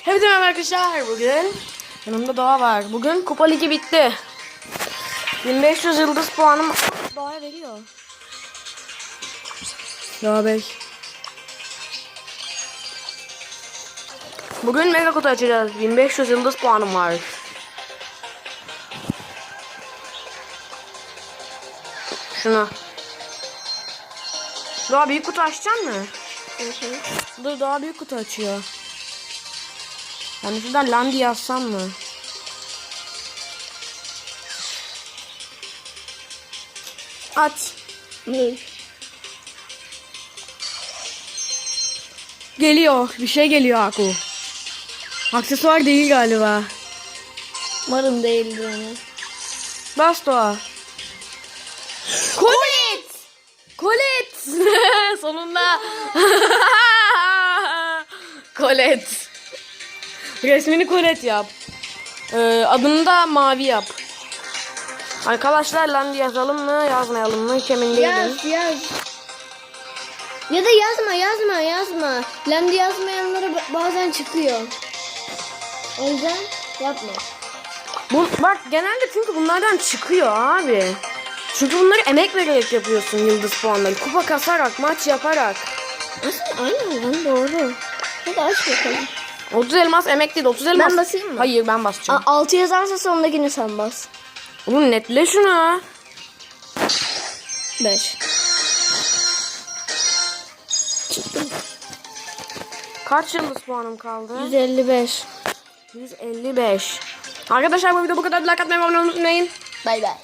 Hepinize merhaba arkadaşlar. Bugün yanımda Doğa var. Bugün Kupa Ligi bitti. 1500 yıldız puanım Doğa'ya veriyor. Doğa Bey. Bugün mega kutu açacağız. 1500 yıldız puanım var. Şunu. Doğa büyük kutu açacaksın mı? Dur, Doğa büyük kutu açıyor. Yani şuradan Landi yazsam mı? At. Geliyor. Bir şey geliyor Aku. Aksesuar değil galiba. Umarım değildir yani. Bas Doğa. Colette! Colette! Sonunda. Colette. Resmini Colette yap. Adını da mavi yap. Arkadaşlar Landi yazalım mı yazmayalım mı hiç emin değilim. Yaz. Ya da yazma. Lemdi yazmayanlara bazen çıkıyor. O yüzden yapma. Bak genelde çünkü bunlardan çıkıyor abi. Çünkü bunları emek vererek yapıyorsun yıldız puanları. Kupa kasarak, maç yaparak. Aslında aynen lan, doğru. Hadi aç bakalım. 30 elmas emek değil, 30 elmas. Ben basayım mı? Hayır, ben basacağım. 6 yazarsa sondakini sen bas. Oğlum netle şunu. 5. Kaç yıldız puanım kaldı? 155. 155. Arkadaşlar bu video bu kadar. Like atmayı, abone olmayı unutmayın. Bay bay.